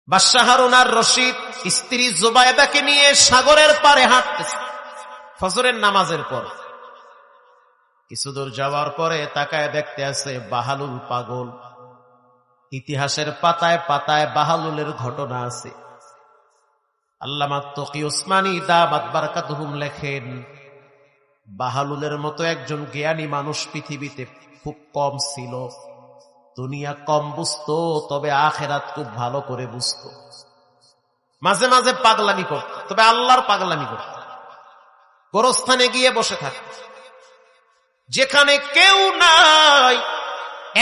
বাদশাহ হারুন আর রশিদ স্ত্রী জুবায়দাকে নিয়ে সাগরের পারে হাঁটতেছে ফজরের নামাজের পর। কিছুদূর যাওয়ার পরে তাকায় দেখতে আছে বাহালুল পাগল। ইতিহাসের পাতায় পাতায় বাহালুলের ঘটনা আছে। আল্লামা তকি উসমানী দামাত বারাকাতুহুম লেখেন, বাহালুলের মতো একজন জ্ঞানী মানুষ পৃথিবীতে খুব কম ছিল। দুনিয়া কম বুঝতো, তবে আখেরাত খুব ভালো করে বুঝতো। মাঝে মাঝে পাগলামি করত, তবে আল্লাহর পাগলামি করত। গোরস্থানে গিয়ে বসে থাকত, যেখানে কেউ নাই,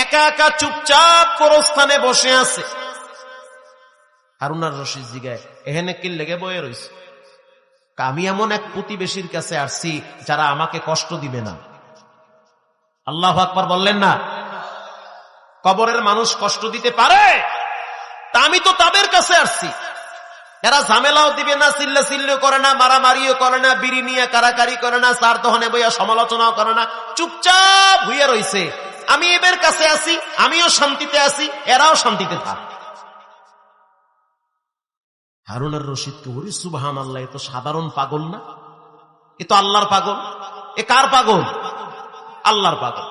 একা একা চুপচাপ গোরস্থানে বসে আছে। হারুন আর রশিদ জিগায়, এখানে কি লেগে বয়ে রয়েছে? আমি এমন এক প্রতিবেশীর কাছে আসছি যারা আমাকে কষ্ট দিবে না। আল্লাহু আকবার বললেন না? কবরের মানুষ কষ্ট দিতে পারে, তা আমি তো তাদের কাছে আসছি। এরা ঝামেলাও দিবে না, চিল্লা চিল্লিও করে না, মারামারিও করে না, বিড়ি নিয়ে কারাকারি করে না, চার দোকানে বইয়া সমালোচনাও করে না, চুপচাপ হইয়া রইছে। আমি এদের কাছে আছি, আমিও শান্তিতে আছি, এরাও শান্তিতে থাক। হারুন আর রশিদ করি সুবহানাল্লাহ, এ তো সাধারণ পাগল না, এ তো আল্লাহর পাগল। এ কার পাগল? আল্লাহর পাগল।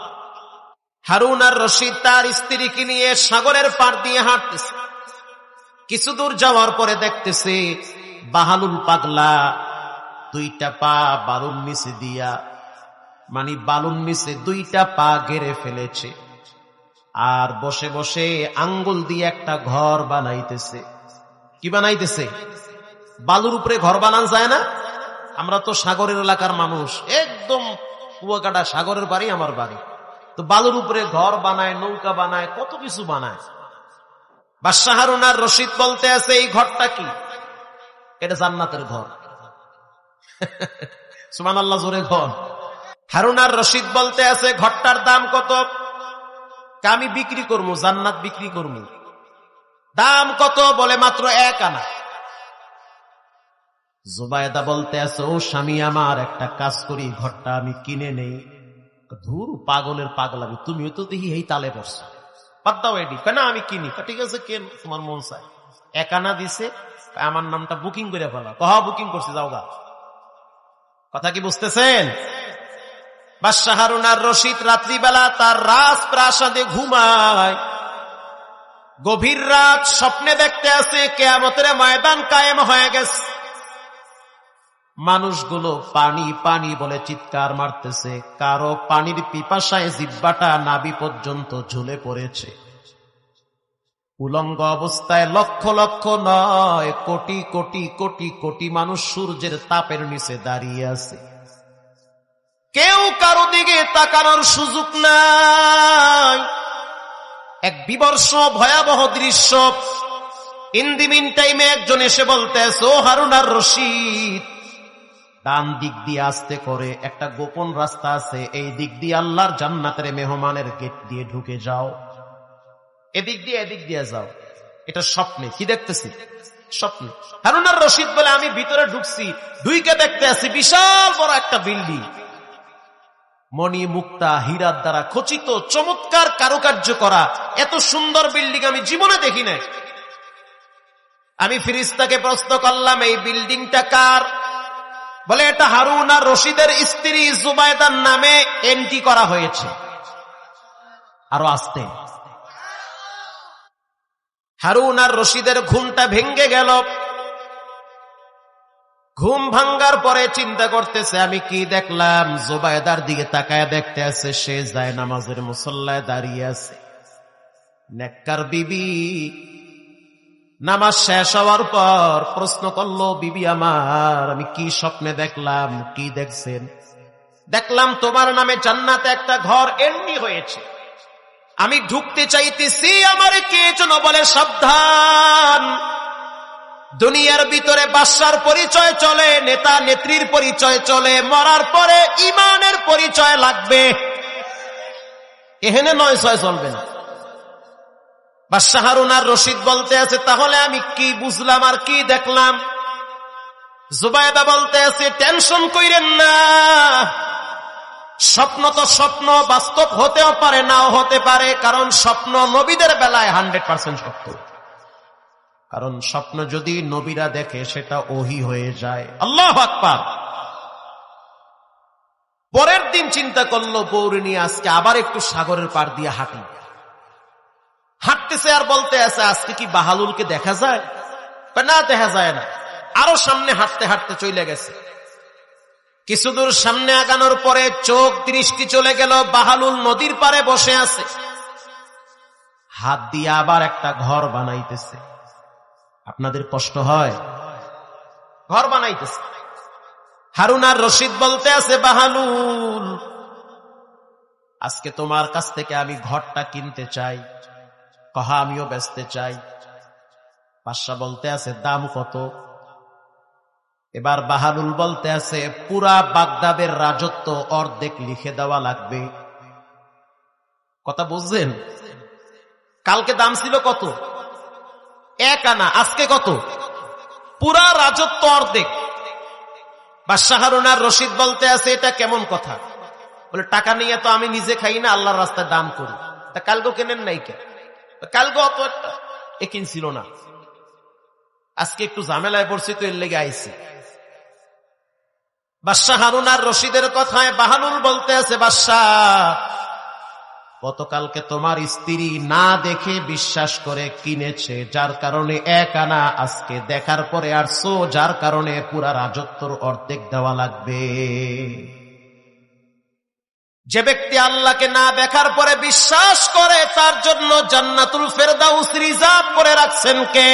হারুন আর রশিদ তার স্ত্রীকে নিয়ে সাগরের পার দিয়ে হাঁটতেছে। কিছু দূর যাওয়ার পরে দেখতেছে বাহালুল পাগলা দুইটা পা বালুর নিচে দিয়া, মানে বালুর নিচে দুইটা পা গেড়ে ফেলেছে, আর বসে বসে আঙ্গুল দিয়ে একটা ঘর বানাইতেছে। কি বানাইতেছে? বালুর উপরে ঘর বানান যায় না? আমরা তো সাগরের এলাকার মানুষ, একদম কুয়াকাটা সাগরের বাড়ি আমার বাড়ি, তো বালুর উপরে ঘর বানায়, নৌকা বানায়, কত কিছু বানায়। বাদশাহ হারুন আর রশিদ বলতে আছে, এই ঘরটা কি? এটা জান্নাতের ঘর। সুবহানাল্লাহ, জোরে ঘর। হারুন আর রশিদ বলতে আছে, ঘরটার দাম কত? আমি বিক্রি করবো, জান্নাত বিক্রি করবো। দাম কত? বলে মাত্র 1 আনা। জুবায়দা বলতে আছে, ও স্বামী আমার, একটা কাজ করি, ঘরটা আমি কিনে নেই। ধুর, পাগলের পাগলামি, তুমিও তো দেখি এই তালে পড়ছো, বাদ দাও এডি। কেন? আমি কিনি। ঠিক আছে, কেন, তোমার মন চায়। 1 আনা দিছে, আমার নামটা বুকিং করে ফেলা। কহা বুকিং করছে, যাও গা। কথা কি বুঝতেছেন? বাদশাহ হারুন আর রশিদ রাত্রিবেলা তার রাজপ্রাসাদে ঘুমায়। গভীর রাত স্বপ্নে দেখতে আছে কিয়ামতের ময়দান কায়েম হয়ে গেছে। মানুষগুলো পানি পানি বলে চিৎকার মারতেছে, কারো পানির পিপাসায় জিহ্বাটা নাভি পর্যন্ত ঝুলে পড়েছে। উলঙ্গ অবস্থায় লক্ষ লক্ষ নয়, কোটি কোটি কোটি কোটি মানুষ সূর্যের তাপের নিচে দাঁড়িয়ে আছে। কেউ কারো দিকে তাকানোর সুযোগ নাই। এক বিবর্ষ ভয়াবহ দৃশ্য। ইন দি মিন টাইমে একজন এসে বলতেছে, ও হারুন আর রশিদ, ডান দিক দিয়ে আস্তে করে একটা গোপন রাস্তা আছে, এই দিক দিয়ে আল্লাহর জান্নাতের মেহমানের গেট দিয়ে ঢুকে যাও, এদিক দিয়ে যাও। এটা স্বপ্নে। কি দেখতেছি? স্বপ্নে। হারুন আর রশিদ বলে, আমি ভিতরে ঢুকছি, ঢুইকে দেখতে আছি বিশাল বড় একটা বিল্ডিং, মণি মুক্তা হীরার দ্বারা খচিত, চমৎকার কারুকার্য করা। এত সুন্দর বিল্ডিং আমি জীবনে দেখি নাই। আমি ফেরেশতাকে প্রশ্ন করলাম, এই বিল্ডিংটা কার? বলে, এটা হারুন আর রশিদের স্ত্রী জুবায়দার নামে এন্ট্রি করা হয়েছে। আরো আসতে। হারুন আর রশিদের ঘুমটা ভেঙ্গে গেল। ঘুম ভাঙ্গার পরে চিন্তা করতেছে, আমি কি দেখলাম? জুবায়দার দিকে তাকায় দেখতে আছে, সে যায় নামাজের মুসল্লায় দাঁড়িয়ে আছে। নেককার বিবি নামাজ শেষ হওয়ার পর প্রশ্ন করলো, বিবি আমার, আমি কি স্বপ্নে দেখলাম? কি দেখছেন? দেখলাম তোমার নামে জান্নাতে একটা ঘর এন্ট্রি হয়েছে, আমি ঢুকতে চাইতেছি, আমার কে যেন বলে সাবধান, দুনিয়ার ভিতরে বাদশার পরিচয় চলে, নেতা নেত্রীর পরিচয় চলে, মরার পরে ইমানের পরিচয় লাগবে, এখানে নয় ছয় চলবে না। বাদশাহ হারুন আর রশিদ বলতে আছে, তাহলে আমি কি বুঝলাম আর কি দেখলাম? জুবায়দা বলতে আছে, টেনশন কইরেন না, স্বপ্ন তো স্বপ্ন, বাস্তব হতেও পারে নাও হতে পারে, কারণ স্বপ্ন নবীদের বেলায় 100% সত্য। কারণ স্বপ্ন যদি নবীরা দেখে সেটা ওহী হয়ে যায়। আল্লাহু আকবার। পরের দিন চিন্তা করলো বউরে নিয়ে আজকে আবার একটু সাগরের পার দিয়ে হাঁটি। হাঁটতেছে আর বলতে আছে আজকে কি বাহালুলকে দেখা যায়? না, দেখা যায় না। আরো সামনে হাঁটতে হাঁটতে চলে গেছে। কিছু দূর সামনে আগানোর পরে চোখ দৃষ্টি চলে গেল বাহালুল নদীর পারে বসে আছে, হাত দিয়ে আবার একটা ঘর বানাইতেছে। আপনাদের কষ্ট হয়? ঘর বানাইতেছে। হারুন আর রশিদ বলতে আছে বাহালুল আজকে তোমার কাছ থেকে আমি ঘরটা কিনতে চাই। কহা আমিও বেচতে চাই। বাদশা বলতে আছে দাম কত? এবার বাহালুল বলতে আছে পুরা বাগদাদের রাজত্ব অর্ধেক লিখে দেওয়া লাগবে। কথা বুঝছেন? কালকে দাম ছিল কত? 1 আনা। আজকে কত? পুরা রাজত্ব অর্ধেক। বাদশা হারুন আর রশিদ বলতে আছে এটা কেমন কথা? বলে টাকা নিয়ে তো আমি নিজে খাই না, আল্লাহর রাস্তায় দান করি। তা কালকে কেনেন নাই কে? কালকে অত একটা কিনছিল না, আজকে একটু ঝামেলায় পড়ছি তো এর লেগে আইছি। বাদশা হারুন আর রশিদের কথায় বাহালুল বলতে আছে বাদশা গতকালকে তোমার স্ত্রী না দেখে বিশ্বাস করে কিনেছে, যার কারণে 1 আনা আজকে দেখার পরে আসছো, যার কারণে পুরা রাজত্বর অর্ধেক দেওয়া লাগবে। যে ব্যক্তি আল্লাহকে না দেখার পরে বিশ্বাস করে তার জন্য জান্নাতুল ফেরদাউস রিজার্ভ করে রাখছেন কে?